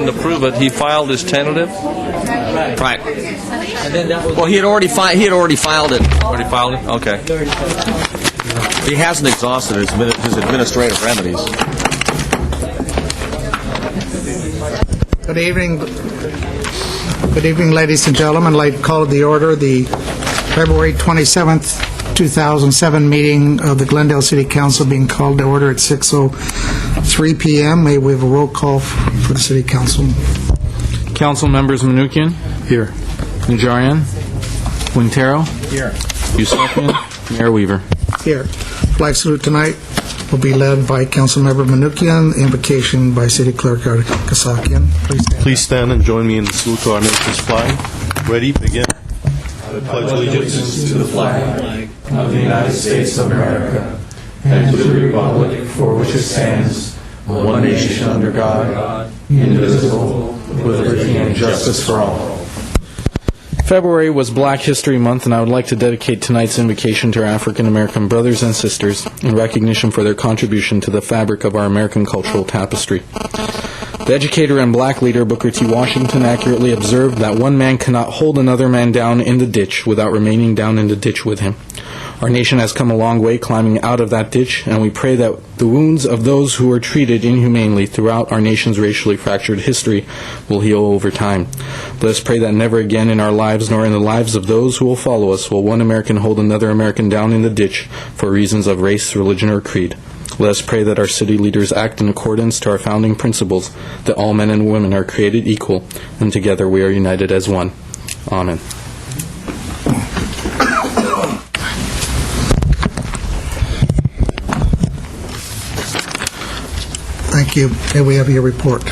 didn't approve it. He filed his tentative. Right. Well, he had already filed it. Already filed it? Okay. He hasn't exhausted his administrative remedies. Good evening. Good evening, ladies and gentlemen. I'd like to call to the order the February 27th, 2007 meeting of the Glendale City Council being called to order at 6:03 p.m. May we have a roll call for the City Council. Council members Manukian. Here. Najarian. Quintero. Here. Yusefian. Mayor Weaver. Here. Flag salute tonight will be led by Councilmember Manukian, invocation by City Clerk Kasakian. Please stand and join me in the salute to our nation's flag. Ready? Begin. I pledge allegiance to the flag of the United States of America and to the republic for which it stands, one nation under God, indivisible, with liberty and justice for all. February was Black History Month, and I would like to dedicate tonight's invocation to our African-American brothers and sisters in recognition for their contribution to the fabric of our American cultural tapestry. The educator and black leader Booker T. Washington accurately observed that one man cannot hold another man down in the ditch without remaining down in the ditch with him. Our nation has come a long way climbing out of that ditch, and we pray that the wounds of those who were treated inhumanely throughout our nation's racially fractured history will heal over time. Let us pray that never again in our lives, nor in the lives of those who will follow us, will one American hold another American down in the ditch for reasons of race, religion, or creed. Let us pray that our city leaders act in accordance to our founding principles, that all men and women are created equal, and together we are united as one. Amen. Thank you. May we have your report?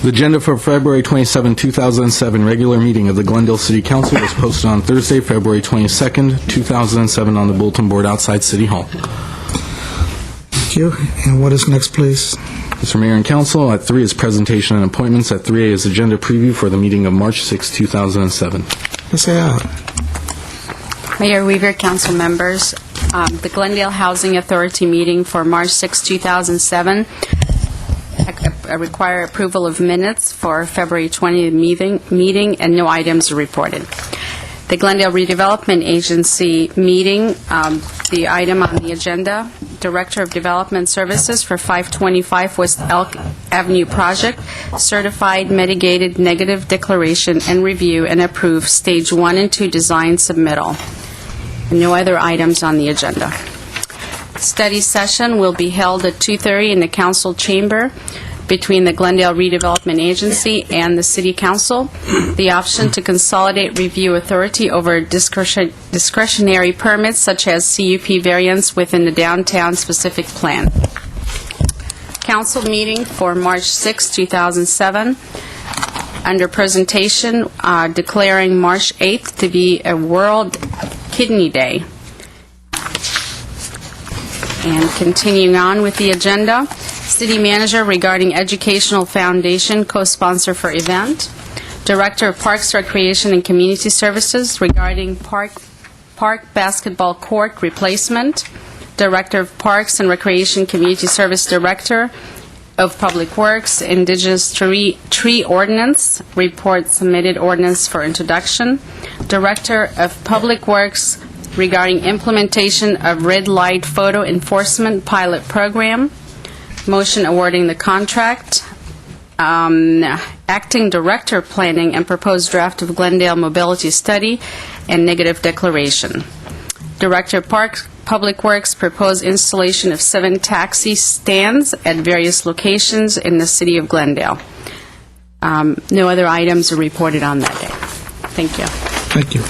The agenda for February 27, 2007 regular meeting of the Glendale City Council was posted on Thursday, February 22nd, 2007 on the bulletin board outside City Hall. Thank you. And what is next, please? Mr. Mayor and Council, at 3 is presentation and appointments. At 3A is agenda preview for the meeting of March 6, 2007. Let's say out. Mayor Weaver, council members, the Glendale Housing Authority meeting for March 6, 2007. I require approval of minutes for February 20th meeting, and no items are reported. The Glendale Redevelopment Agency meeting, the item on the agenda, Director of Development Services for 525 West Elk Avenue Project, certified mitigated negative declaration and review and approve Stage 1 and 2 design submittal. And no other items on the agenda. Study session will be held at 2:30 in the council chamber between the Glendale Redevelopment Agency and the City Council. The option to consolidate review authority over discretionary permits such as CUP variance within the downtown specific plan. Council meeting for March 6, 2007. Under presentation, declaring March 8th to be a World Kidney Day. And continuing on with the agenda, City Manager regarding Educational Foundation co-sponsor for event. Director of Parks, Recreation, and Community Services regarding park basketball court replacement. Director of Parks and Recreation Community Service Director of Public Works, Indigenous Tree Ordinance, report submitted ordinance for introduction. Director of Public Works regarding implementation of red light photo enforcement pilot program. Motion awarding the contract. Acting Director Planning and proposed draft of Glendale Mobility Study and negative declaration. Director of Public Works proposed installation of 7 taxi stands at various locations in the city of Glendale. No other items are reported on that day. Thank you. Thank you.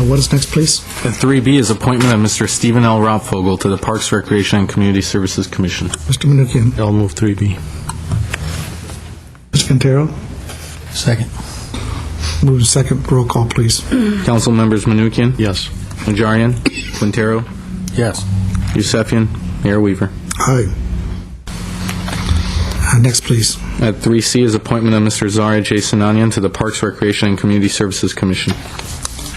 What is next, please? At 3B is appointment of Mr. Stephen L. Ropfogel to the Parks, Recreation, and Community Services Commission. Mr. Manukian. I'll move 3B. Mr. Quintero. Second. Move to second. Roll call, please. Council members Manukian. Yes. Najarian. Quintero. Yes. Yusefian. Mayor Weaver. Aye. Next, please. At 3C is appointment of Mr. Zara J. Sinanian to the Parks, Recreation, and Community Services Commission.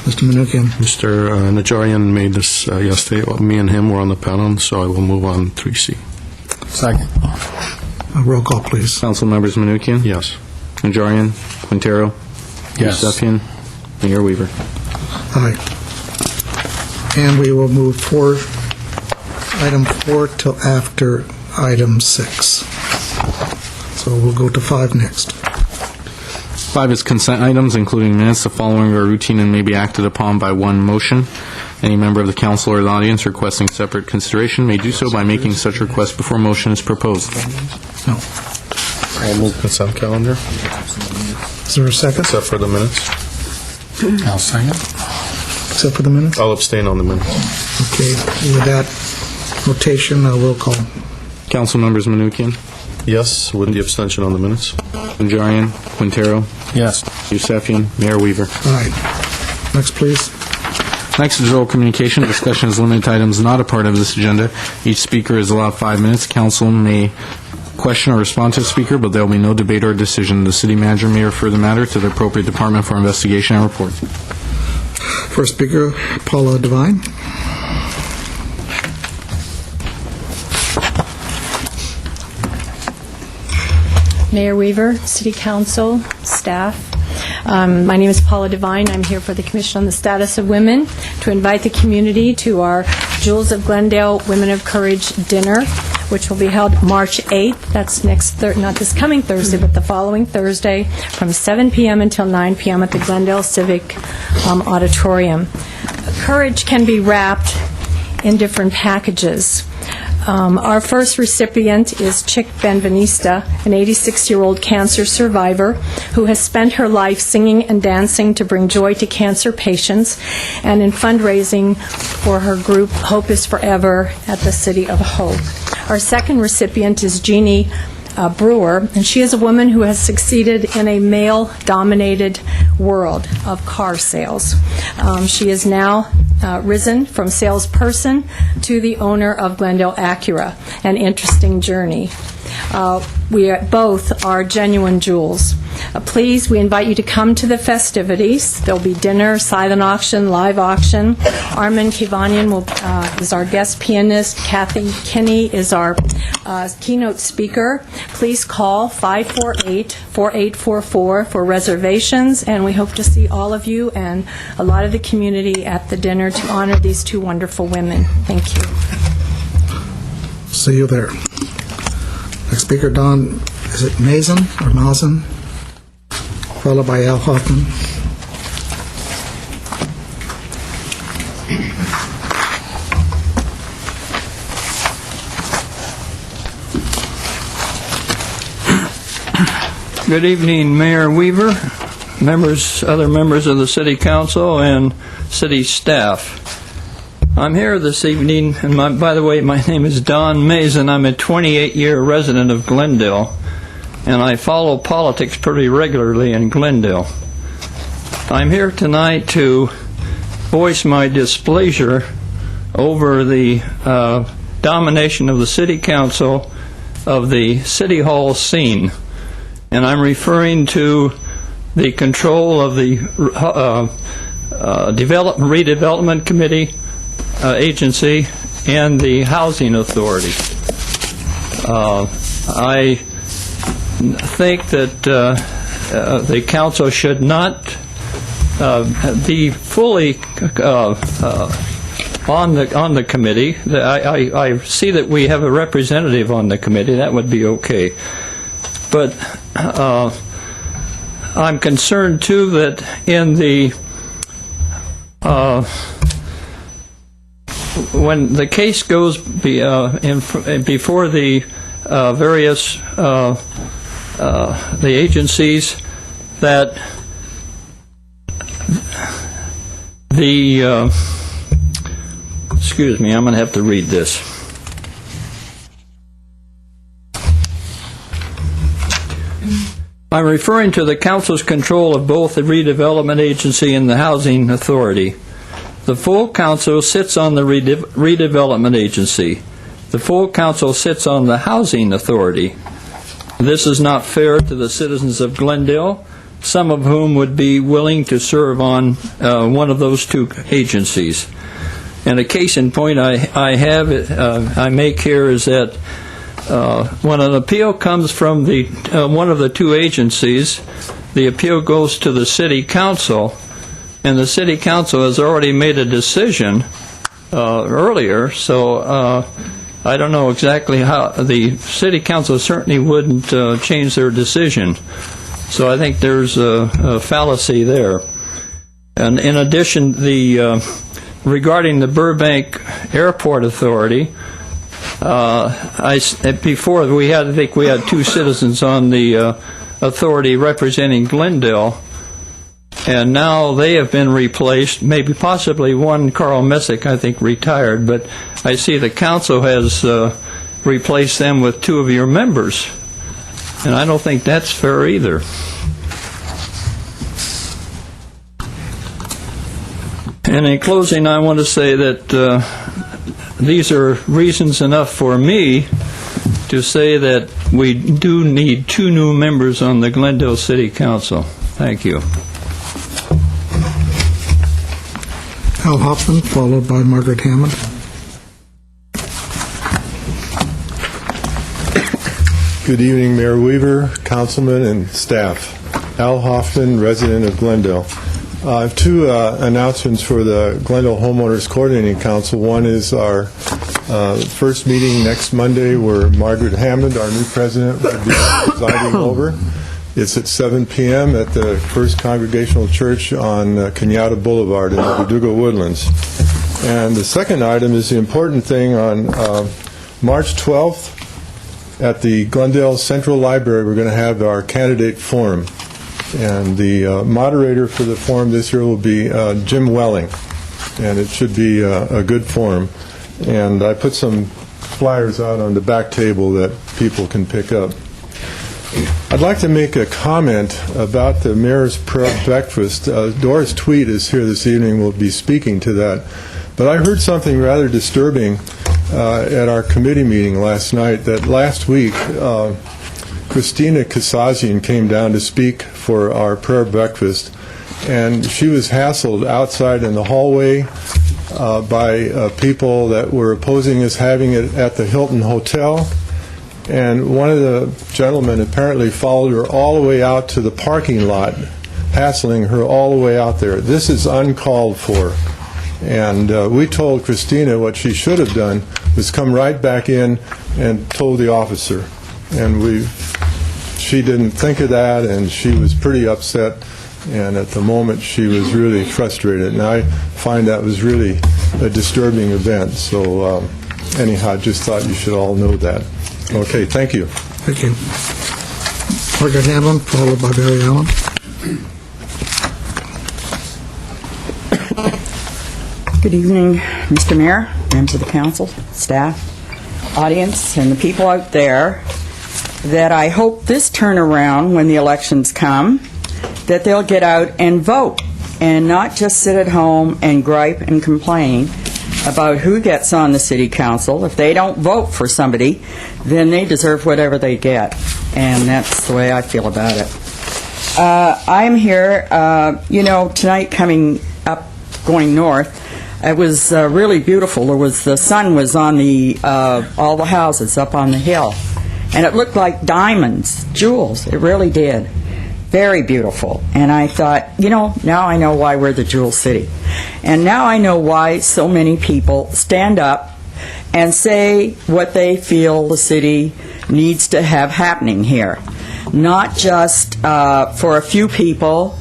Mr. Manukian. Mr. Najarian made this yesterday. Me and him were on the panel, so I will move on 3C. Second. Roll call, please. Council members Manukian. Yes. Najarian, Quintero. Yes. Yusefian, Mayor Weaver. Aye. And we will move item 4 till after item 6. So we'll go to 5 next. 5 is consent items, including minutes. The following are routine and may be acted upon by one motion. Any member of the council or the audience requesting separate consideration may do so by making such request before motion is proposed. No. I'll move consent calendar, Is there a second? except for the minutes. I'll second. Except for the minutes? I'll abstain on the minutes. Okay, with that notation, roll call. Council members Manukian, Yes, with the abstention on the minutes. Najarian, Quintero, Yes. Yusefian, Mayor Weaver. All right. Next, please. Next is oral communication. Discussion is limited to items not a part of this agenda. Each speaker is allowed 5 minutes. Council may question or respond to a speaker, but there will be no debate or decision. The city manager may refer the matter to the appropriate department for investigation and report. First speaker, Paula Devine. Mayor Weaver, City Council, staff. My name is Paula Devine. I'm here for the Commission on the Status of Women to invite the community to our Jewels of Glendale Women of Courage dinner, which will be held March 8th. That's not this coming Thursday, but the following Thursday from 7 p.m. until 9 p.m. at the Glendale Civic Auditorium. Courage can be wrapped in different packages. Our first recipient is Chick Benvenista, an 86-year-old cancer survivor who has spent her life singing and dancing to bring joy to cancer patients and in fundraising for her group Hope is Forever at the City of Hope. Our second recipient is Jeannie Brewer, and she is a woman who has succeeded in a male-dominated world of car sales. She is now risen from salesperson to the owner of Glendale Acura, an interesting journey. Both are genuine jewels. Please, we invite you to come to the festivities. There'll be dinner, silent auction, live auction. Armin Kivanian is our guest pianist. Kathy Kinney is our keynote speaker. Please call 548-4844 for reservations, and we hope to see all of you and a lot of the community at the dinner to honor these two wonderful women. Thank you. See you there. Next speaker, Don, is it Mason or Mason? Followed by Al Hoffman. Good evening, Mayor Weaver, other members of the City Council, and city staff. I'm here this evening, and by the way, my name is Don Mason. I'm a 28-year resident of Glendale, and I follow politics pretty regularly in Glendale. I'm here tonight to voice my displeasure over the domination of the City Council of the City Hall scene. And I'm referring to the control of the Redevelopment Committee agency and the Housing Authority. I think that the council should not be fully on the committee. I see that we have a representative on the committee. That would be okay. But I'm concerned, too, that in the when the case goes before the various the agencies, that the excuse me, I'm going to have to read this. I'm referring to the Council's control of both the Redevelopment Agency and the Housing Authority. The full Council sits on the Redevelopment Agency. The full Council sits on the Housing Authority. This is not fair to the citizens of Glendale, some of whom would be willing to serve on one of those two agencies. And a case in point I make here is that when an appeal comes from the one of the two agencies, the appeal goes to the city council, and the city council has already made a decision earlier, so I don't know exactly how. The city council certainly wouldn't change their decision, so I think there's a fallacy there. And in addition, regarding the Burbank Airport Authority, before I think we had two citizens on the authority representing Glendale, and now they have been replaced. Maybe possibly one, Carl Messick, I think, retired, but I see the council has replaced them with two of your members, and I don't think that's fair either. And in closing, I want to say that these are reasons enough for me to say that we do need two new members on the Glendale City Council. Thank you. Al Hoffman, followed by Margaret Hammond. Good evening, Mayor Weaver, councilmen, and staff. Al Hoffman, resident of Glendale. I have two announcements for the Glendale Homeowners Coordinating Council. One is our first meeting next Monday, where Margaret Hammond, our new president, will be presiding over. It's at 7 p.m. at the First Congregational Church on Kenyatta Boulevard in the Verdugo Woodlands. And the second item is the important thing. On March 12th at the Glendale Central Library, we're going to have our candidate forum. And the moderator for the forum this year will be Jim Welling, and it should be a good forum. And I put some flyers out on the back table that people can pick up. I'd like to make a comment about the mayor's prayer breakfast. Doris Tweed is here this evening, will be speaking to that. But I heard something rather disturbing at our committee meeting last night, that last week Christina Kasazian came down to speak for our prayer breakfast, and she was hassled outside in the hallway by people that were opposing us having it at the Hilton Hotel. And one of the gentlemen apparently followed her all the way out to the parking lot, hassling her all the way out there. This is uncalled for. And we told Christina what she should have done was come right back in and told the officer. And she didn't think of that, and she was pretty upset. And at the moment, she was really frustrated. And I find that was really a disturbing event. So anyhow, I just thought you should all know that. Okay, thank you. Thank you. Margaret Hammond, followed by Barry Allen. Good evening, Mr. Mayor, members of the council, staff, audience, and the people out there, that I hope this turnaround, when the elections come, that they'll get out and vote and not just sit at home and gripe and complain about who gets on the city council. If they don't vote for somebody, then they deserve whatever they get. And that's the way I feel about it. I'm here, tonight coming up, going north, it was really beautiful. The sun was on all the houses up on the hill. And it looked like diamonds, jewels. It really did. Very beautiful. And I thought, now I know why we're the Jewel City. And now I know why so many people stand up and say what they feel the city needs to have happening here. Not just for a few people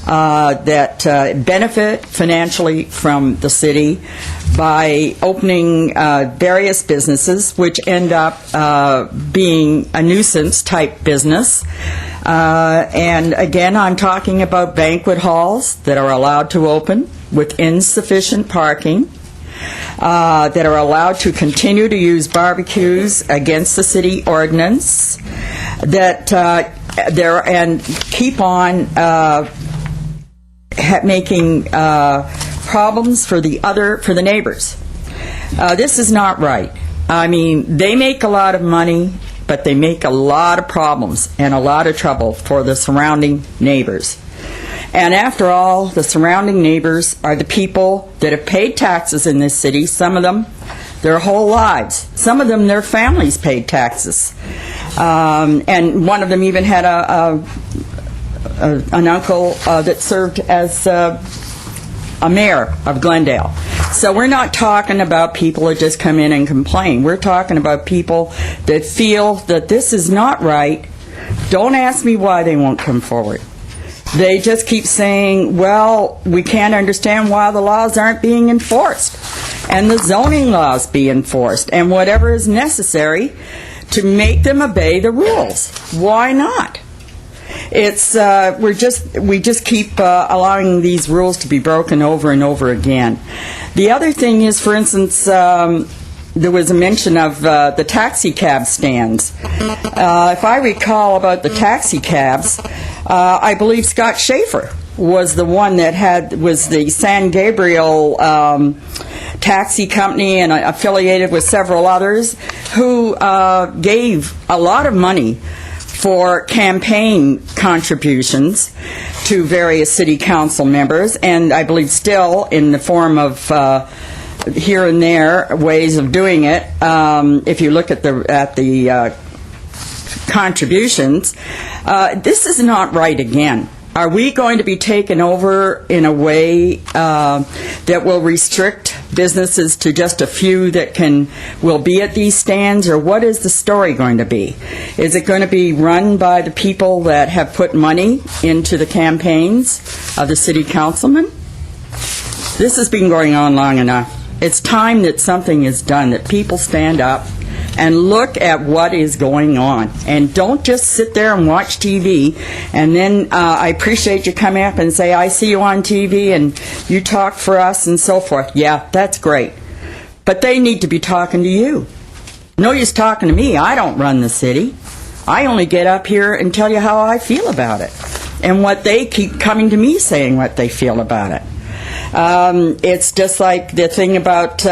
that benefit financially from the city by opening various businesses, which end up being a nuisance type business. And again, I'm talking about banquet halls that are allowed to open with insufficient parking, that are allowed to continue to use barbecues against the city ordinance, that and keep on making problems for the neighbors. This is not right. I mean, they make a lot of money, but they make a lot of problems and a lot of trouble for the surrounding neighbors. And after all, the surrounding neighbors are the people that have paid taxes in this city, some of them their whole lives. Some of them, their families paid taxes. And one of them even had an uncle that served as a mayor of Glendale. So we're not talking about people that just come in and complain. We're talking about people that feel that this is not right. Don't ask me why they won't come forward. They just keep saying, well, we can't understand why the laws aren't being enforced, and the zoning laws be enforced, and whatever is necessary to make them obey the rules. Why not? It's we just keep allowing these rules to be broken over and over again. The other thing is, for instance, there was a mention of the taxi cab stands. If I recall about the taxi cabs, I believe Scott Schaefer was the one that was the San Gabriel taxi company, and affiliated with several others, who gave a lot of money for campaign contributions to various city council members, and I believe still in the form of here and there ways of doing it. If you look at the contributions, this is not right again. Are we going to be taken over in a way that will restrict businesses to just a few that will be at these stands, or what is the story going to be? Is it going to be run by the people that have put money into the campaigns of the city councilmen? This has been going on long enough. It's time that something is done, that people stand up and look at what is going on. And don't just sit there and watch TV. And then I appreciate you coming up and say, I see you on TV and you talk for us and so forth. Yeah, that's great. But they need to be talking to you. No use talking to me. I don't run the city. I only get up here and tell you how I feel about it. And what they keep coming to me saying what they feel about it. It's just like the thing about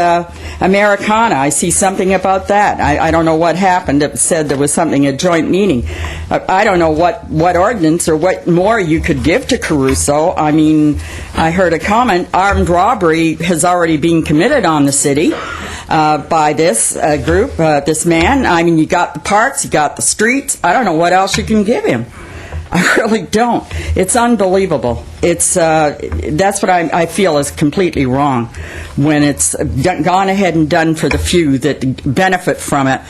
Americana. I see something about that. I don't know what happened. It said there was something, a joint meeting. I don't know what ordinance or what more you could give to Caruso. I mean, I heard a comment, armed robbery has already been committed on the city by this group, this man. I mean, you got the parks, you got the streets. I don't know what else you can give him. I really don't. It's unbelievable. It's that's what I feel is completely wrong when it's gone ahead and done for the few that benefit from it,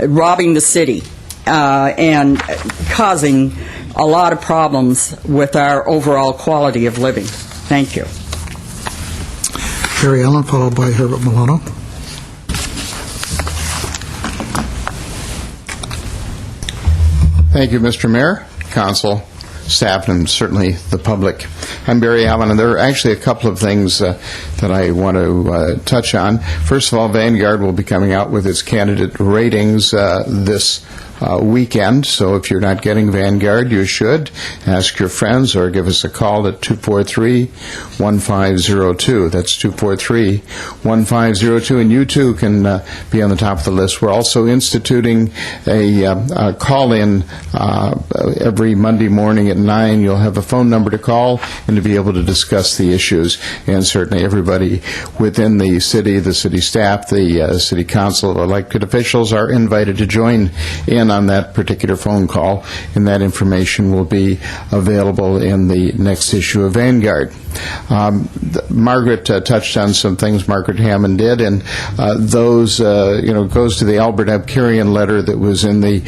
robbing the city and causing a lot of problems with our overall quality of living. Thank you. Carrie Ellen, followed by Herbert Milano. Thank you, Mr. Mayor, Council, staff, and certainly the public. I'm Barry Allen, and there are actually a couple of things that I want to touch on. First of all, Vanguard will be coming out with its candidate ratings this weekend, so if you're not getting Vanguard, you should ask your friends or give us a call at 243-1502. That's 243-1502, and you too can be on the top of the list. We're also instituting a call-in every Monday morning at 9. You'll have a phone number to call and to be able to discuss the issues, and certainly everybody within the city staff, the city council, elected officials are invited to join in on that particular phone call, and that information will be available in the next issue of Vanguard. Margaret touched on some things Margaret Hammond did, and those, goes to the Albert Abkarian letter that was in the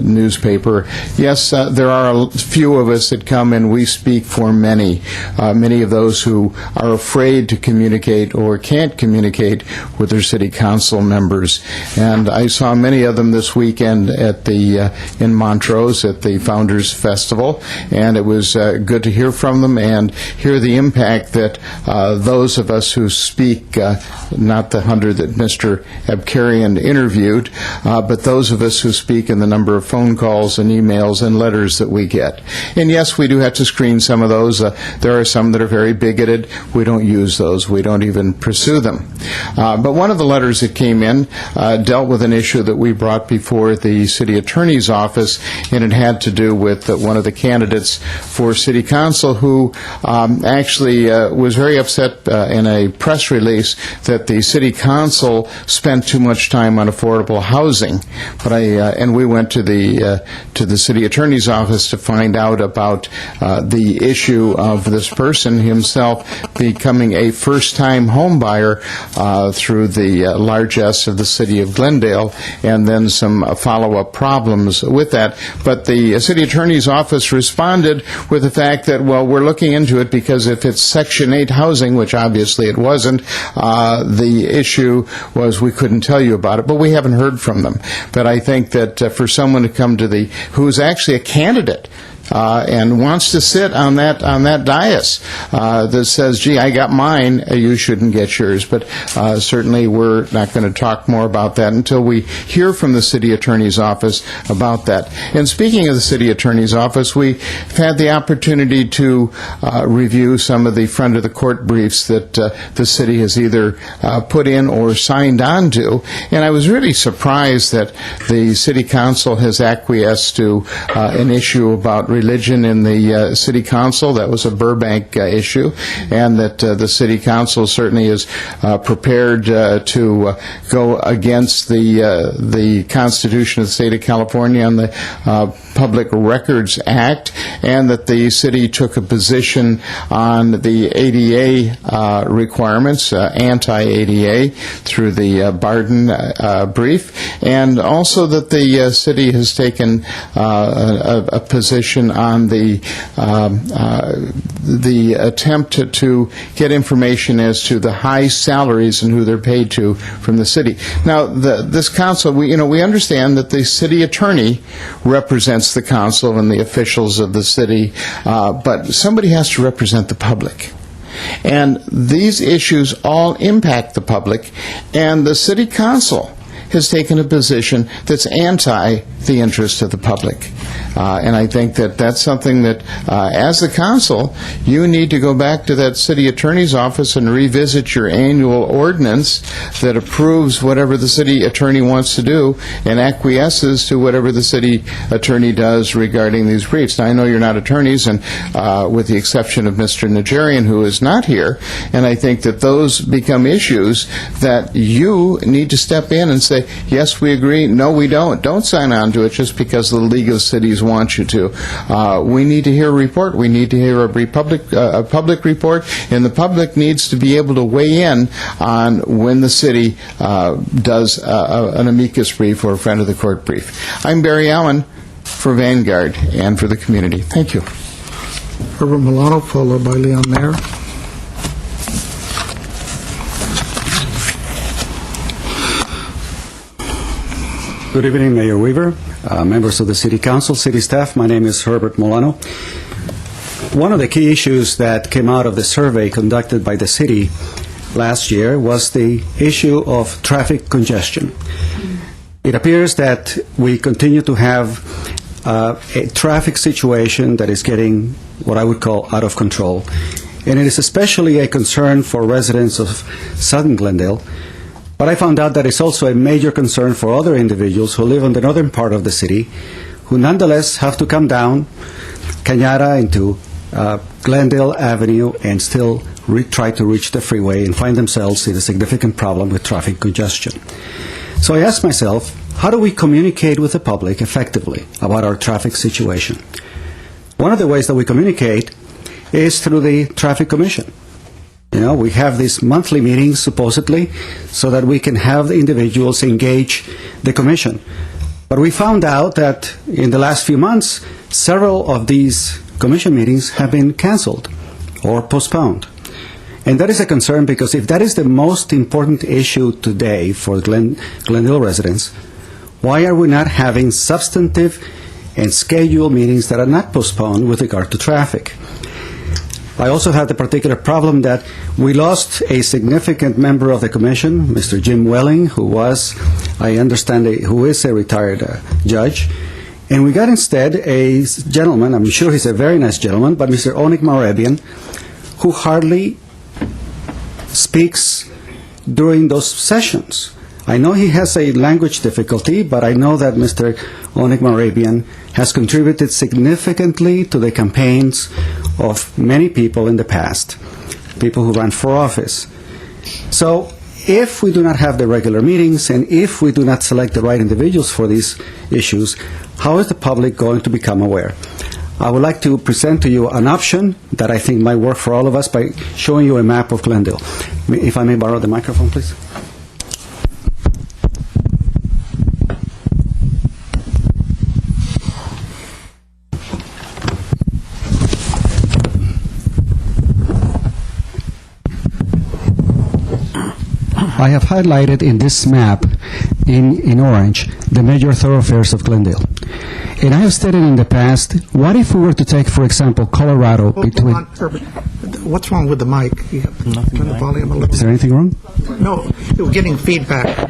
newspaper. Yes, there are a few of us that come and we speak for many. Many of those who are afraid to communicate or can't communicate with their city council members. And I saw many of them this weekend at in Montrose at the Founders Festival, and it was good to hear from them and hear the impact that those of us who speak, not the 100 that Mr. Abkarian interviewed, but those of us who speak in the number of phone calls and emails and letters that we get. And yes, we do have to screen some of those. There are some that are very bigoted. We don't use those. We don't even pursue them. But one of the letters that came in dealt with an issue that we brought before the the city attorney's office, and it had to do with one of the candidates for city council who actually was very upset in a press release that the city council spent too much time on affordable housing. But and we went to the city attorney's office to find out about the issue of this person himself becoming a first-time home buyer through the largesse of the city of Glendale, and then some follow-up problems with that. But the city attorney's office responded with the fact that, well, we're looking into it because if it's Section 8 housing, which obviously it wasn't, the issue was we couldn't tell you about it, but we haven't heard from them. But I think that for someone to come to who's actually a candidate and wants to sit on that dais that says, gee, I got mine, you shouldn't get yours. But certainly we're not going to talk more about that until we hear from the city attorney's office about that. And speaking of the city attorney's office, we've had the opportunity to review some of the front of the court briefs that the city has either put in or signed on to. And I was really surprised that the city council has acquiesced to an issue about religion in the city council. That was a Burbank issue, and that the city council certainly is prepared to go against the Constitution of the state of California and the Public Records Act, and that the city took a position on the ADA requirements, anti-ADA, through the Barden brief, and also that the city has taken a position on the attempt to get information as to the high salaries and who they're paid to from the city. Now, this council, we understand that the city attorney represents the council and the officials of the city, but somebody has to represent the public. And these issues all impact the public, and the city council has taken a position that's anti the interest of the public. And I think that that's something that, as the council, you need to go back to that city attorney's office and revisit your annual ordinance that approves whatever the city attorney wants to do and acquiesces to whatever the city attorney does regarding these briefs. Now, I know you're not attorneys, and with the exception of Mr. Nigerian, who is not here, and I think that those become issues that you need to step in and say, yes, we agree, no, we don't. Don't sign on to it just because the League of Cities wants you to. We need to hear a report. We need to hear a public report, and the public needs to be able to weigh in on when the city does an amicus brief or a friend of the court brief. I'm Barry Allen for Vanguard and for the community. Thank you. Herbert Milano, followed by Leon Mayer. Good evening, Mayor Weaver, members of the City Council, City staff. My name is Herbert Molano. One of the key issues that came out of the survey conducted by the city last year was the issue of traffic congestion. It appears that we continue to have a traffic situation that is getting what I would call out of control. And it is especially a concern for residents of Southern Glendale. But I found out that it's also a major concern for other individuals who live on the northern part of the city, who nonetheless have to come down Cañada into Glendale Avenue and still try to reach the freeway and find themselves in a significant problem with traffic congestion. So I asked myself, how do we communicate with the public effectively about our traffic situation? One of the ways that we communicate is through the Traffic Commission. We have these monthly meetings, supposedly, so that we can have the individuals engage the commission. But we found out that in the last few months, several of these commission meetings have been canceled or postponed. And that is a concern because if that is the most important issue today for Glendale residents, why are we not having substantive and scheduled meetings that are not postponed with regard to traffic? I also had the particular problem that we lost a significant member of the commission, Mr. Jim Welling, who was, I understand, who is a retired judge, and we got instead a gentleman, I'm sure he's a very nice gentleman, but Mr. Onik Marebian, who hardly speaks during those sessions. I know he has a language difficulty, but I know that Mr. Onik Morabian has contributed significantly to the campaigns of many people in the past, people who ran for office. So if we do not have the regular meetings and if we do not select the right individuals for these issues, how is the public going to become aware? I would like to present to you an option that I think might work for all of us by showing you a map of Glendale. If I may borrow the microphone, please. I have highlighted in this map, in orange, the major thoroughfares of Glendale. And I have stated in the past, what if we were to take, for example, Colorado between... What's wrong with the mic? You have to turn the volume a little. Is there anything wrong? No, you're getting feedback.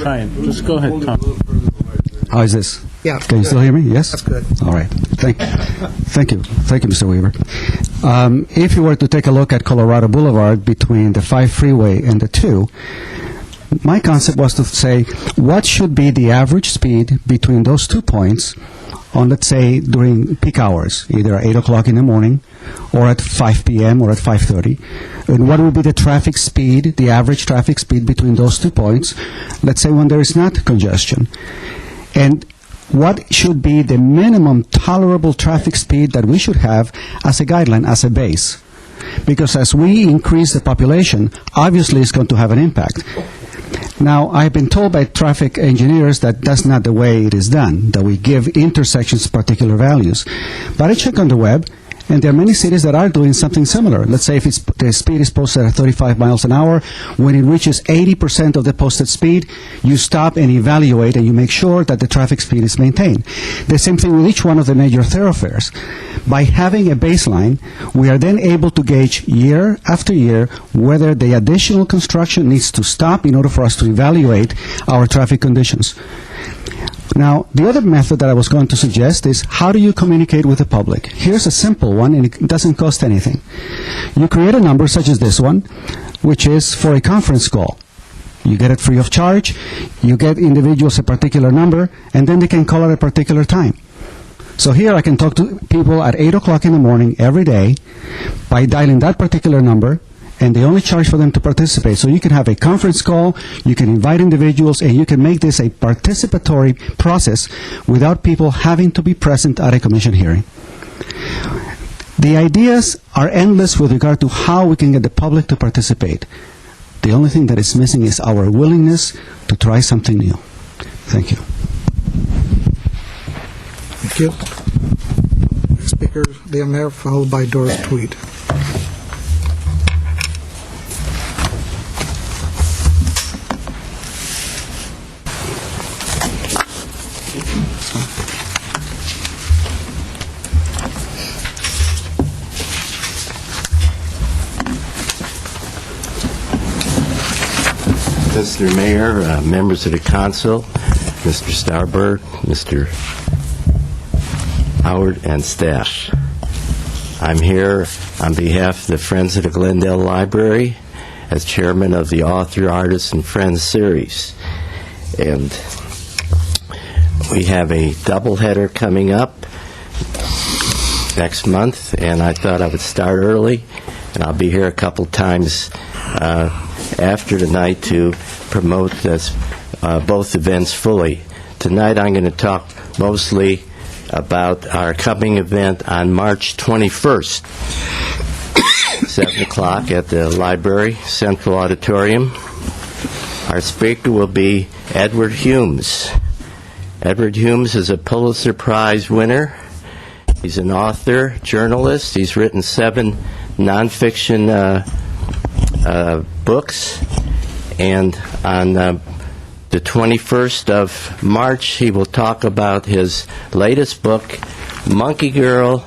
Try it. Just go ahead, Tom. How is this? Yeah. Can you still hear me? Yes? That's good. All right. Thank you. Thank you, Mr. Weaver. If you were to take a look at Colorado Boulevard between the 5 freeway and the 2, my concept was to say, what should be the average speed between those 2 points on, let's say, during peak hours, either at 8 o'clock in the morning or at 5 p.m. or at 5:30, and what would be the traffic speed, the average traffic speed between those 2 points, let's say when there is not congestion. And what should be the minimum tolerable traffic speed that we should have as a guideline, as a base? Because as we increase the population, obviously it's going to have an impact. Now, I've been told by traffic engineers that that's not the way it is done, that we give intersections particular values. But I check on the web, and there are many cities that are doing something similar. Let's say if the speed is posted at 35 miles an hour, when it reaches 80% of the posted speed, you stop and evaluate and you make sure that the traffic speed is maintained. The same thing with each one of the major thoroughfares. By having a baseline, we are then able to gauge year after year whether the additional construction needs to stop in order for us to evaluate our traffic conditions. Now, the other method that I was going to suggest is, how do you communicate with the public? Here's a simple one, and it doesn't cost anything. You create a number such as this one, which is for a conference call. You get it free of charge, you get individuals a particular number, and then they can call at a particular time. So here I can talk to people at 8 o'clock in the morning every day by dialing that particular number, and they only charge for them to participate. So you can have a conference call, you can invite individuals, and you can make this a participatory process without people having to be present at a commission hearing. The ideas are endless with regard to how we can get the public to participate. The only thing that is missing is our willingness to try something new. Thank you. Thank you. Next speaker, the Mayor, followed by Doris Tweed. Mr. Mayor, members of the council, Mr. Starberg, Mr. Howard, and staff. I'm here on behalf of the Friends of the Glendale Library as chairman of the Author, Artists, and Friends series. And we have a doubleheader coming up next month, and I thought I would start early, and I'll be here a couple times after tonight to promote both events fully. Tonight I'm going to talk mostly about our coming event on March 21st, 7 o'clock at the Library Central Auditorium. Our speaker will be Edward Humes. Edward Humes is a Pulitzer Prize winner. He's an author, journalist. He's written 7 nonfiction books, and on the 21st of March he will talk about his latest book, Monkey Girl,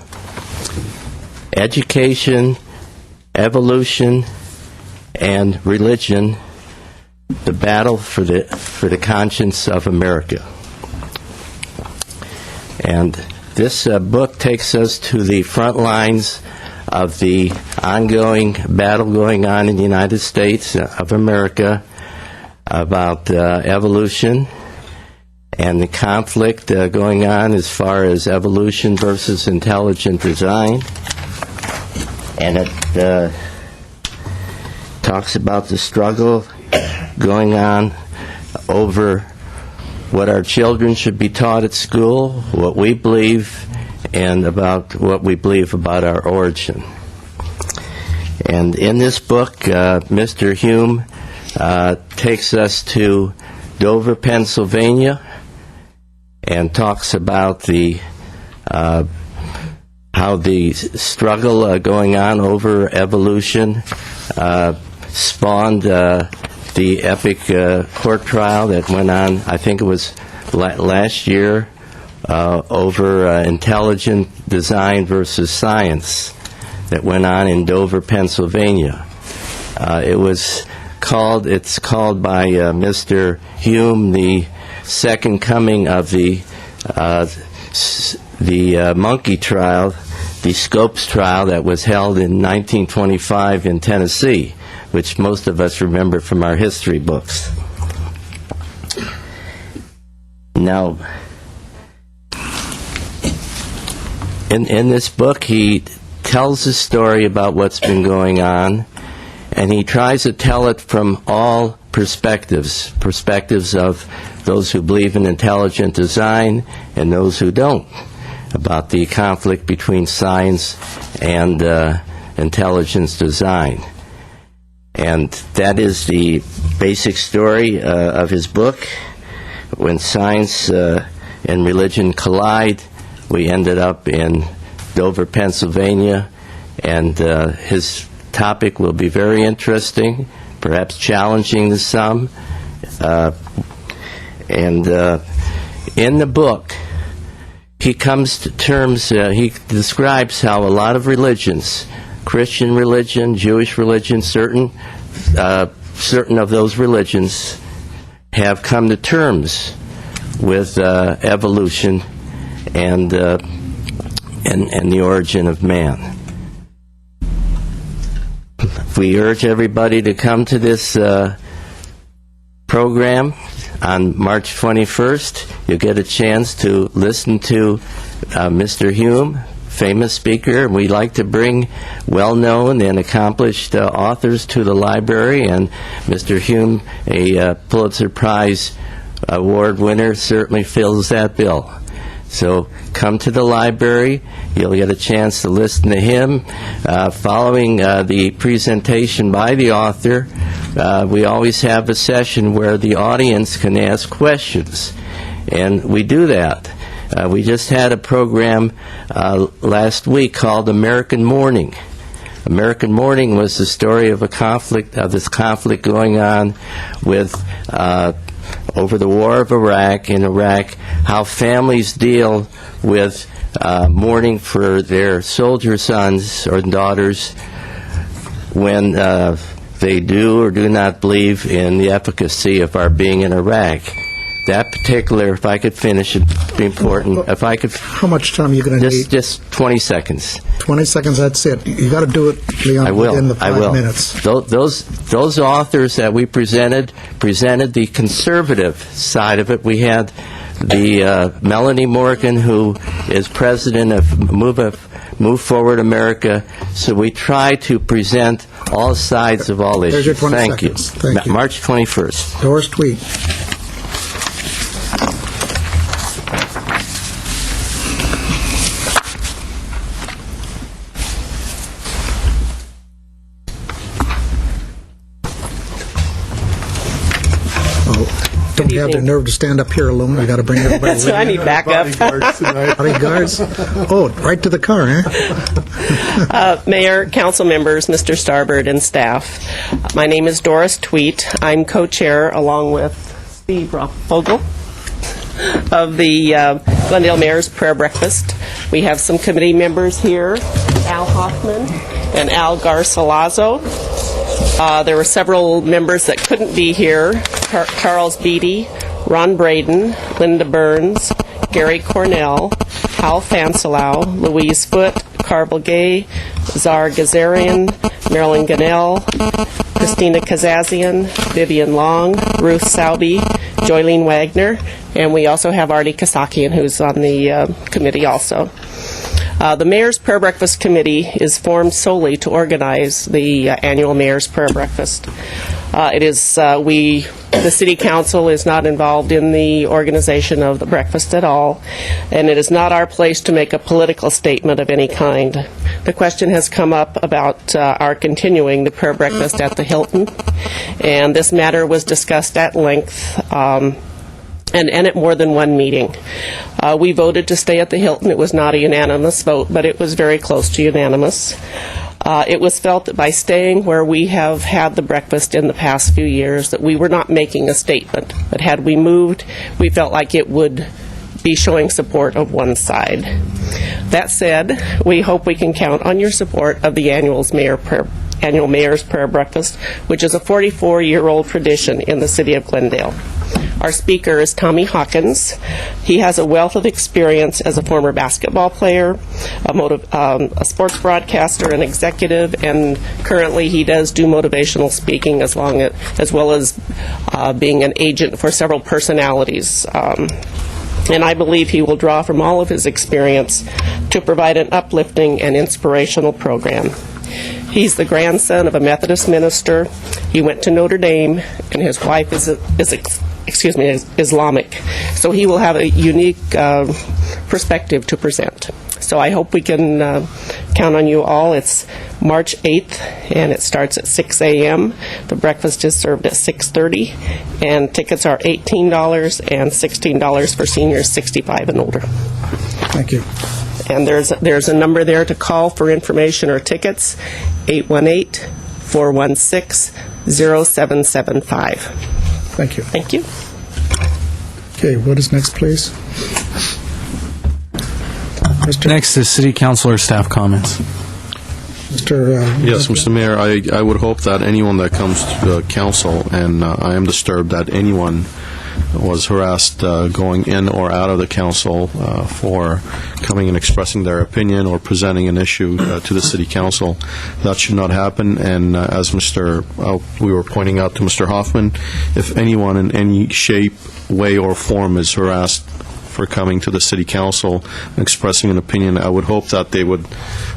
Education, Evolution, and Religion, the Battle for the Conscience of America. And this book takes us to the front lines of the ongoing battle going on in the United States of America about evolution and the conflict going on as far as evolution versus intelligent design. And it talks about the struggle going on over what our children should be taught at school, what we believe, and about what we believe about our origin. And in this book, Mr. Hume takes us to Dover, Pennsylvania, and talks about the how the struggle going on over evolution spawned the epic court trial that went on, I think it was last year, over intelligent design versus science that went on in Dover, Pennsylvania. It's called by Mr. Hume the second coming of the monkey trial, the Scopes trial that was held in 1925 in Tennessee, which most of us remember from our history books. Now, in this book, he tells a story about what's been going on, and he tries to tell it from all perspectives of those who believe in intelligent design and those who don't, about the conflict between science and intelligence design. And that is the basic story of his book. When science and religion collide, we ended up in Dover, Pennsylvania, and his topic will be very interesting, perhaps challenging to some. And in the book, he comes to terms, he describes how a lot of religions, Christian religion, Jewish religion, certain of those religions have come to terms with evolution and the origin of man. We urge everybody to come to this program on March 21st. You'll get a chance to listen to Mr. Hume, famous speaker. We like to bring well-known and accomplished authors to the library, and Mr. Hume, a Pulitzer Prize award winner, certainly fills that bill. So come to the library. You'll get a chance to listen to him. Following the presentation by the author, we always have a session where the audience can ask questions, and we do that. We just had a program last week called American Morning. American Morning was the story of this conflict going on with over the war of Iraq, in Iraq, how families deal with mourning for their soldier sons or daughters when they do or do not believe in the efficacy of our being in Iraq. That particular, if I could finish, it'd be important. If I could. How much time are you going to need? Just 20 seconds. 20 seconds, that's it. You got to do it, Leon, within the 5 minutes. Those authors that we presented the conservative side of it. We had the Melanie Morgan, who is president of Move Forward America. So we try to present all sides of all issues. There's your 20 Thank seconds. you. Thank you. March 21st. Doris Tweet. Don't you have the nerve to stand up here alone? You got to bring everybody with you. I need backup. Bodyguards? Oh, right to the car, huh? Mayor, council members, Mr. Starbird, and staff. My name is Doris Tweet. I'm co-chair, along with Steve Fogel, of the Glendale Mayor's Prayer Breakfast. We have some committee members here, Al Hoffman and Al Garcilazo. There were several members that couldn't be here. Charles Beatty, Ron Braden, Linda Burns, Gary Cornell, Hal Fancelau, Louise Foote, Carvel Gay, Zar Gazarian, Marilyn Gannell, Christina Kazazian, Vivian Long, Ruth Salby, Joylene Wagner, and we also have Artie Kasakian, who's on the committee also. The Mayor's Prayer Breakfast Committee is formed solely to organize the annual Mayor's Prayer Breakfast. The City Council is not involved in the organization of the breakfast at all, and it is not our place to make a political statement of any kind. The question has come up about our continuing the prayer breakfast at the Hilton, and this matter was discussed at length and at more than one meeting. We voted to stay at the Hilton. It was not a unanimous vote, but it was very close to unanimous. It was felt that by staying where we have had the breakfast in the past few years, that we were not making a statement. But had we moved, we felt like it would be showing support of one side. That said, we hope we can count on your support of the annual Mayor's Prayer Breakfast, which is a 44-year-old tradition in the city of Glendale. Our speaker is Tommy Hawkins. He has a wealth of experience as a former basketball player, a sports broadcaster, an executive, and currently he does do motivational speaking as well as being an agent for several personalities. And I believe he will draw from all of his experience to provide an uplifting and inspirational program. He's the grandson of a Methodist minister. He went to Notre Dame, and his wife is Islamic. So he will have a unique perspective to present. So I hope we can count on you all. It's March 8th, and it starts at 6 a.m. The breakfast is served at 6:30, and tickets are $18 and $16 for seniors 65 and older. Thank you. And there's a number there to call for information or tickets, 818-416-0775. Thank you. Thank you. Okay, what is next, please? Next is City Council or staff comments. Yes, Mr. Mayor, I would hope that anyone that comes to the council, and I am disturbed that anyone was harassed going in or out of the council for coming and expressing their opinion or presenting an issue to the city council. That should not happen, and as we were pointing out to Mr. Hoffman, if anyone in any shape, way, or form is harassed for coming to the city council and expressing an opinion, I would hope that they would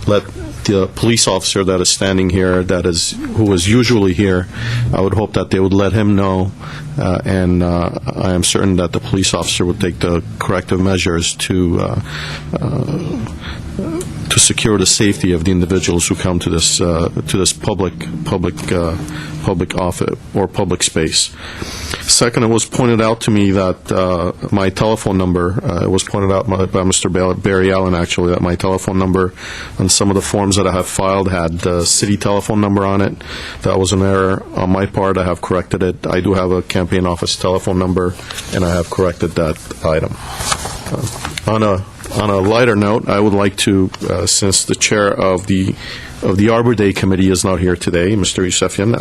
let the police officer that is standing here, who is usually here, I would hope that they would let him know, and I am certain that the police officer would take the corrective measures to secure the safety of the individuals who come to this public office or public space. Second, it was pointed out to me that my telephone number, it was pointed out by Mr. Barry Allen, actually, that my telephone number on some of the forms that I have filed had the city telephone number on it. That was an error on my part. I have corrected it. I do have a campaign office telephone number, and I have corrected that item. On a lighter note, I would like to, since the chair of the Arbor Day Committee is not here today, Mr. Yusefian,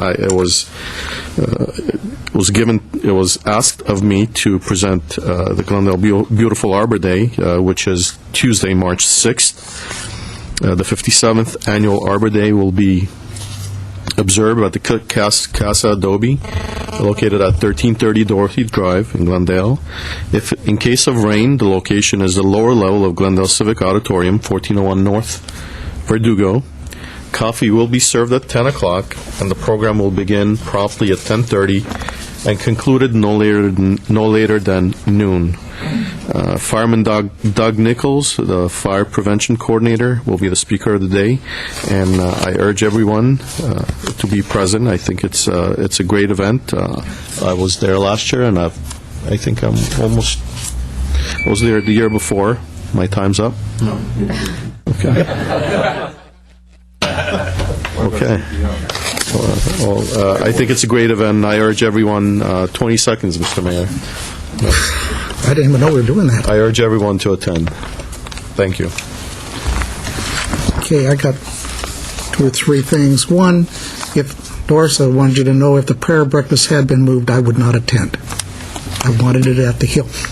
it was asked of me to present the Glendale Beautiful Arbor Day, which is Tuesday, March 6th. The 57th Annual Arbor Day will be observed at the Casa Adobe, located at 1330 Dorothy Drive in Glendale. If in case of rain, the location is the lower level of Glendale Civic Auditorium, 1401 North Verdugo. Coffee will be served at 10 o'clock, and the program will begin promptly at 10:30 and concluded no later than noon. Fireman Doug Nichols, the fire prevention coordinator, will be the speaker of the day, and I urge everyone to be present. I think it's a great event. I was there last year, and I think I was there the year before. My time's up? No. Okay. Okay. I think it's a great event. I urge everyone, 20 seconds, Mr. Mayor. I didn't even know we were doing that. I urge everyone to attend. Thank you. Okay, I got 2 or 3 things. One, if Doris, I wanted you to know if the prayer breakfast had been moved, I would not attend. I wanted it at the Hilton,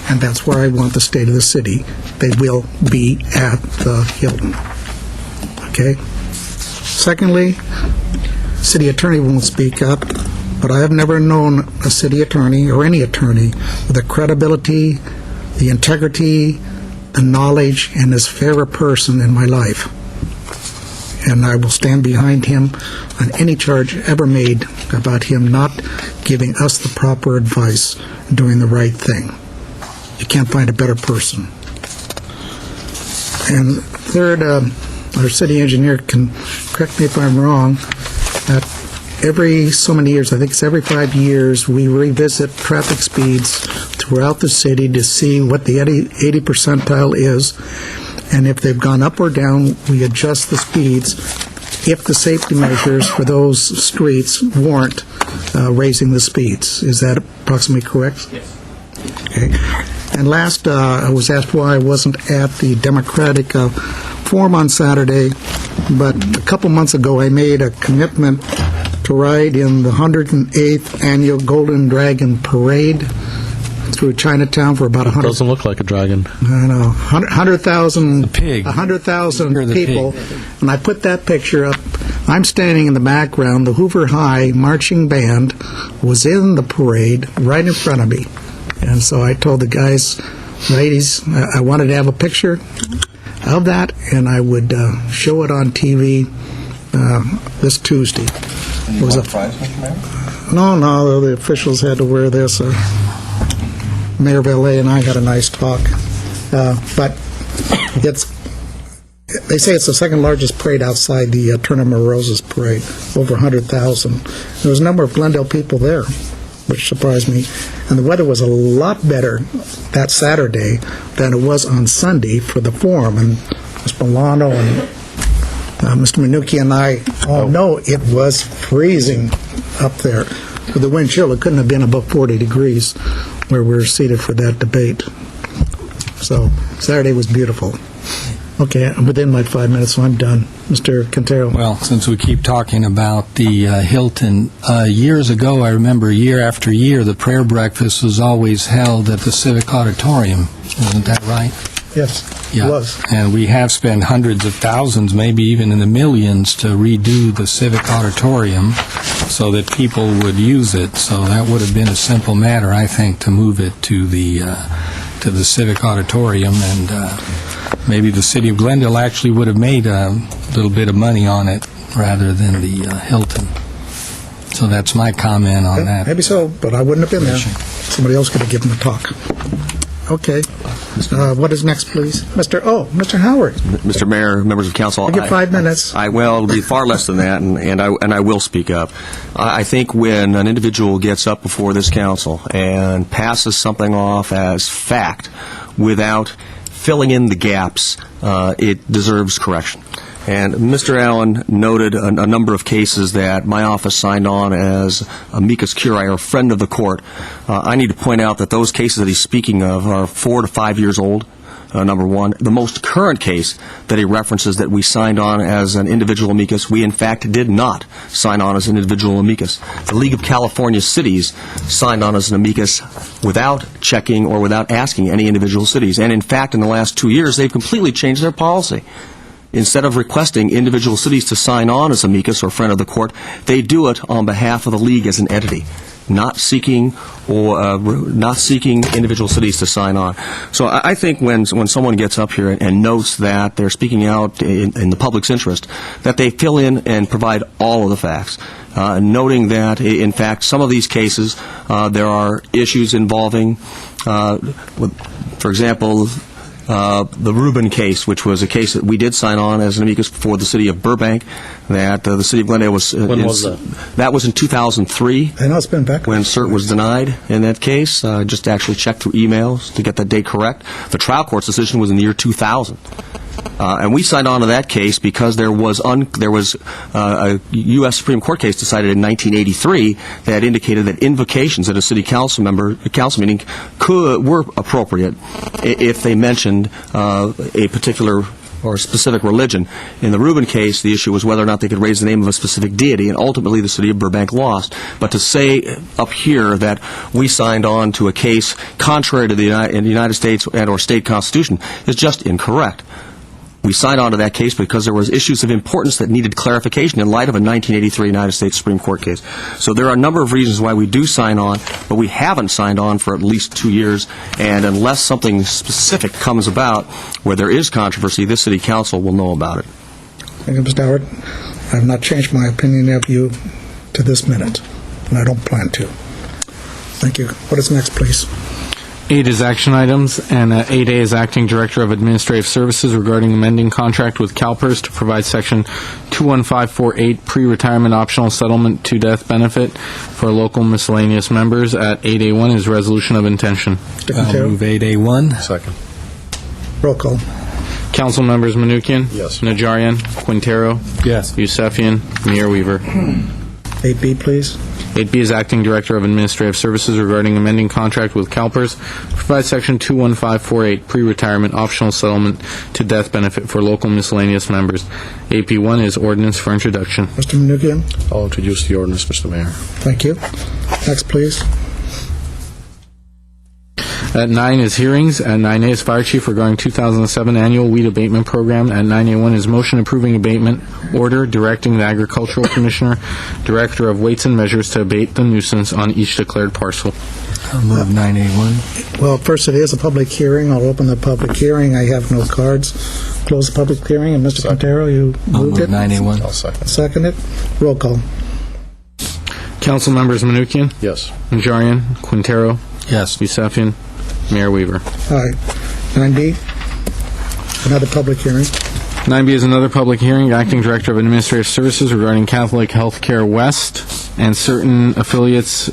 and that's where I want the state of the city. They will be at the Hilton. Okay? Secondly, city attorney won't speak up, but I have never known a city attorney or any attorney with the credibility, the integrity, the knowledge, and as fair a person in my life. And I will stand behind him on any charge ever made about him not giving us the proper advice, doing the right thing. You can't find a better person. And third, our city engineer can correct me if I'm wrong, that every so many years, I think it's every 5 years, we revisit traffic speeds throughout the city to see what the 80 percentile is, and if they've gone up or down, we adjust the speeds if the safety measures for those streets warrant raising the speeds. Is that approximately correct? Yes. Okay. And last, I was asked why I wasn't at the Democratic Forum on Saturday, but a couple months ago I made a commitment to ride in the 108th Annual Golden Dragon Parade through Chinatown for about 100. Doesn't look like a dragon. I know, 100,000 pig. 100,000 people, and I put that picture up. I'm standing in the background. The Hoover High marching band was in the parade right in front of me, and so I told the guys, ladies, I wanted to have a picture of that, and I would show it on TV this Tuesday. And you want a prize, Mr. Mayor? No, the officials had to wear this. Mayor of L.A. and I had a nice talk. But they say it's the second largest parade outside the Tournament of Roses parade, over 100,000. There was a number of Glendale people there, which surprised me. And the weather was a lot better that Saturday than it was on Sunday for the forum. And Mr. Milano and Mr. Minucci and I all know it was freezing up there. With the wind chill, it couldn't have been above 40 degrees where we were seated for that debate. So Saturday was beautiful. Okay, I'm within my 5 minutes, so I'm done. Mr. Quintero. Well, since we keep talking about the Hilton, years ago, I remember year after year, the prayer breakfast was always held at the Civic Auditorium. Isn't that right? Yes, yeah. It was. And we have spent hundreds of thousands, maybe even in the millions, to redo the Civic Auditorium so that people would use it. So that would have been a simple matter, I think, to move it to the Civic Auditorium, and maybe the city of Glendale actually would have made a little bit of money on it rather than the Hilton. So that's my comment on that. Maybe so, but I wouldn't have been there. Somebody else could have given the talk. Okay. What is next, please? Mr. Howard. Mr. Mayor, members of council. I get 5 minutes. Well, it'll be far less than that, and I will speak up. I think when an individual gets up before this council and passes something off as fact without filling in the gaps, it deserves correction. And Mr. Allen noted a number of cases that my office signed on as amicus curiae, or friend of the court. I need to point out that those cases that he's speaking of are 4 to 5 years old, number one. The most current case that he references that we signed on as an individual amicus, we in fact did not sign on as an individual amicus. The League of California Cities signed on as an amicus without checking or without asking any individual cities. And in fact, in the last 2 years, they've completely changed their policy. Instead of requesting individual cities to sign on as amicus or friend of the court, they do it on behalf of the league as an entity, not seeking individual cities to sign on. So I think when someone gets up here and notes that they're speaking out in the public's interest, that they fill in and provide all of the facts, noting that, in fact, some of these cases, there are issues involving, for example, the Rubin case, which was a case that we did sign on as an amicus for the city of Burbank, that the city of Glendale was... When was that? That was in 2003. I know it's been back. When cert was denied in that case. Just actually checked through emails to get that date correct. The trial court's decision was in the year 2000. And we signed on to that case because there was a U.S. Supreme Court case decided in 1983 that indicated that invocations at a city council meeting were appropriate if they mentioned a particular or a specific religion. In the Rubin case, the issue was whether or not they could raise the name of a specific deity, and ultimately the city of Burbank lost. But to say up here that we signed on to a case contrary to the United States and or state constitution is just incorrect. We signed on to that case because there was issues of importance that needed clarification in light of a 1983 United States Supreme Court case. So there are a number of reasons why we do sign on, but we haven't signed on for at least 2 years, and unless something specific comes about where there is controversy, this City Council will know about it. Thank you, Mr. Howard. I have not changed my opinion of you to this minute, and I don't plan to. Thank you. What is next, please? 8 is action items, and 8A is Acting Director of Administrative Services regarding amending contract with CalPERS to provide Section 21548 pre-retirement optional settlement to death benefit for local miscellaneous members. At 8A1 is resolution of intention. I'll move 8A1. Second. Roll call. Council members Menuchyan? Yes. Najarian? Quintero? Yes. Yusefian? Mayor Weaver? 8B, please. 8B is Acting Director of Administrative Services regarding amending contract with CalPERS to provide Section 21548 pre-retirement optional settlement to death benefit for local miscellaneous members. 8B1 is ordinance for introduction. Mr. Menuchyan? I'll introduce the ordinance, Mr. Mayor. Thank you. Next, please. At 9 is hearings. At 9A is Fire Chief regarding 2007 annual weed abatement program. At 9A1 is motion approving abatement order directing the Agricultural Commissioner, Director of Weights and Measures to abate the nuisance on each declared parcel. I'll move 9A1. Well, first, it is a public hearing. I'll open the public hearing. I have no cards. Close the public hearing. And Mr. Quintero, you I'll moved move it? 9A1. I'll second. Second it. Roll call. Council members Menuchyan? Yes. Najarian? Quintero? Yes. Yusefian? Mayor Weaver? Aye. 9B, another public hearing. 9B is another public hearing. Acting Director of Administrative Services regarding Catholic Healthcare West and certain affiliates,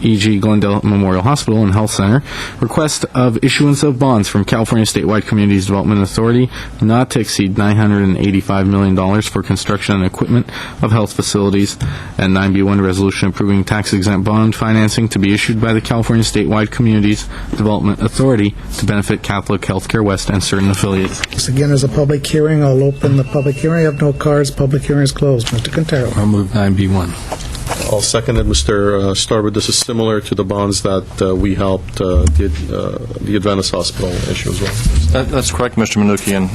e.g. Glendale Memorial Hospital and Health Center, request of issuance of bonds from California Statewide Communities Development Authority not to exceed $985 million for construction and equipment of health facilities, and 9B1 resolution approving tax-exempt bond financing to be issued by the California Statewide Communities Development Authority to benefit Catholic Healthcare West and certain affiliates. This again is a public hearing. I'll open the public hearing. I have no cards. Public hearing is closed. Mr. Quintero. I'll move 9B1. I'll second it, Mr. Starbird. This is similar to the bonds that we helped the Adventist Hospital issue as well. That's correct, Mr. Menuchyan.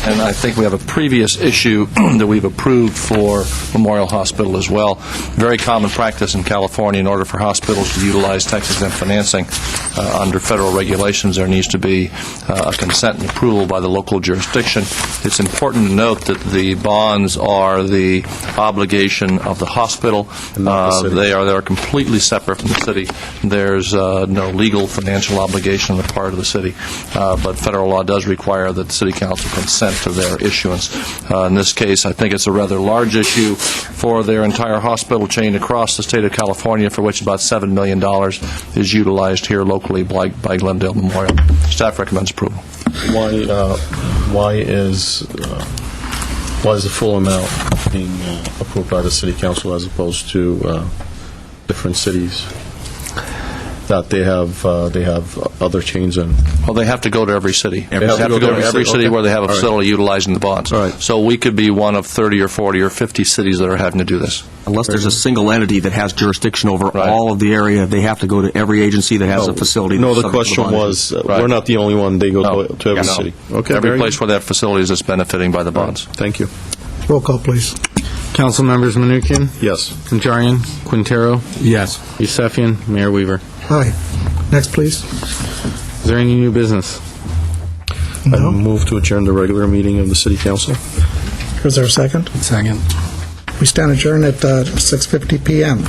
And I think we have a previous issue that we've approved for Memorial Hospital as well. Very common practice in California, in order for hospitals to utilize tax-exempt financing under federal regulations, there needs to be a consent and approval by the local jurisdiction. It's important to note that the bonds are the obligation of the hospital. They are completely separate from the city. There's no legal financial obligation on the part of the city, but federal law does require that the City Council consent to their issuance. In this case, I think it's a rather large issue for their entire hospital chain across the state of California, for which about $7 million is utilized here locally by Glendale Memorial. Staff recommends approval. Why is the full amount being approved by the City Council as opposed to different cities that they have other chains in? Well, they have to go to every city. They have to go to every city where they have a All right. facility utilizing the bonds. All right. So we could be one of 30 or 40 or 50 cities that are having to do this. Unless there's a single entity that has jurisdiction over Right. all of the area, they have to go to every agency that has a facility. No, that's the subject to question bond was, Right. we're not the only one. They go No. to every No. city. Okay, Every very place good. where they have facilities is benefiting by the bonds. Thank you. Roll call, please. Council members Menuchyan? Yes. Najarian? Quintero? Yes. Yusefian? Mayor Weaver? Aye. Next, please. Is there any new business? I move to adjourn the regular meeting of the City Council. Is there a second? Second. We stand adjourned at 6:50 p.m.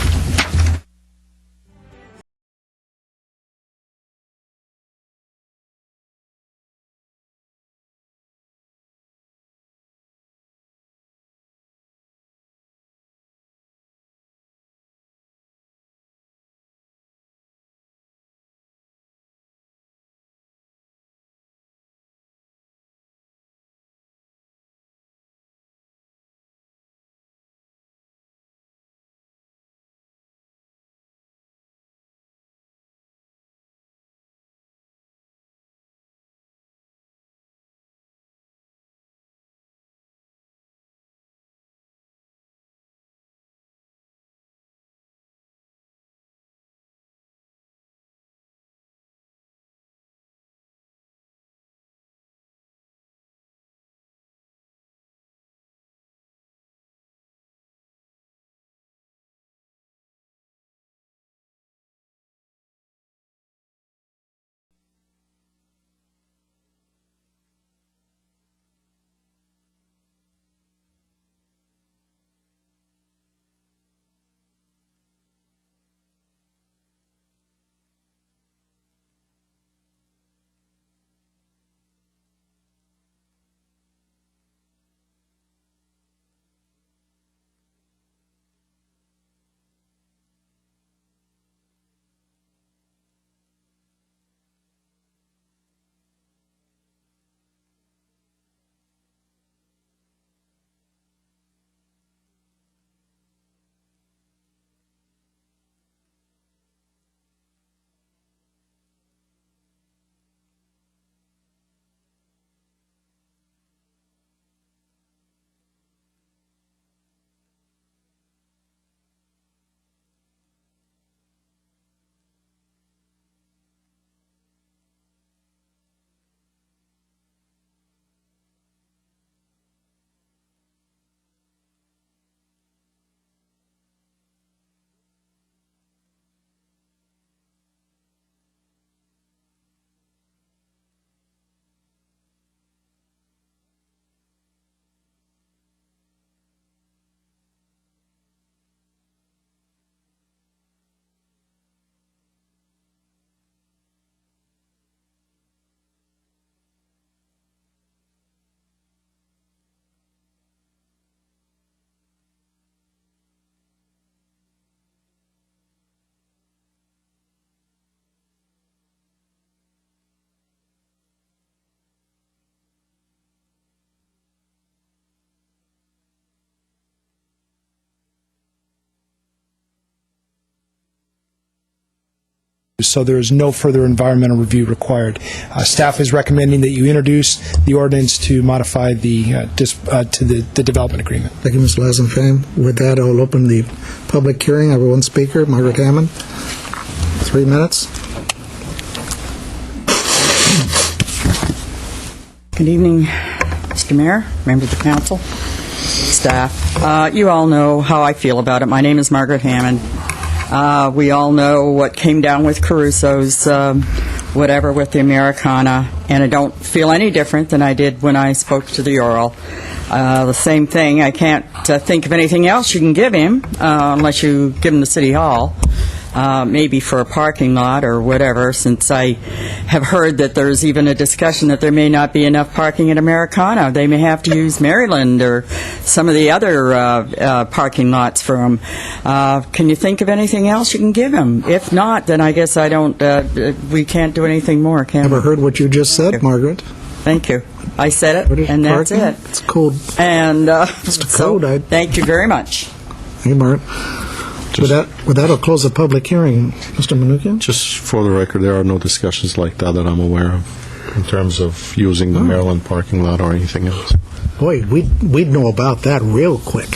so there is no further environmental review required. Staff is recommending that you introduce the ordinance to modify the development agreement. Thank you, Mr. Lazenfame. With that, I'll open the public hearing. I have one speaker, Margaret Hammond. 3 minutes. Good evening, Mr. Mayor, members of the council, staff. You all know how I feel about it. My name is Margaret Hammond. We all know what came down with Caruso's whatever with the Americana, and I don't feel any different than I did when I spoke to the oral. The same thing. I can't think of anything else you can give him unless you give him the City Hall. Maybe for a parking lot or whatever, since I have heard that there's even a discussion that there may not be enough parking at Americana. They may have to use Maryland or some of the other parking lots for them. Can you think of anything else you can give him? If not, then I guess we can't do anything more, can we? Never heard what you just said, Margaret. Thank you. I said it, and that's it. It's code. And it's code. Thank you very much. Thank you, Margaret. With that, I'll close the public hearing. Mr. Manukian? Just for the record, there are no discussions like that I'm aware of in terms of using the Maryland parking lot or anything else. Boy, we'd know about that real quick,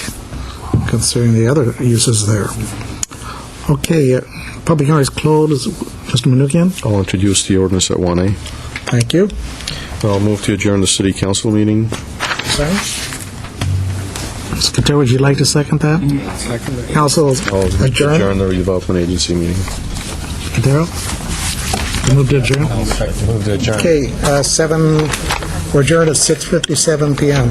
considering the other uses there. Okay, public hearing is closed. Mr. Manukian? I'll introduce the ordinance at 1A. Thank you. I'll move to adjourn the City Council meeting. Sorry? Mr. Kater, would you like to second that? Second. Council adjourn. Adjourn the redevelopment agency meeting. Kater? You move to adjourn? Move to adjourn. Okay, we're adjourned at 6:57 p.m.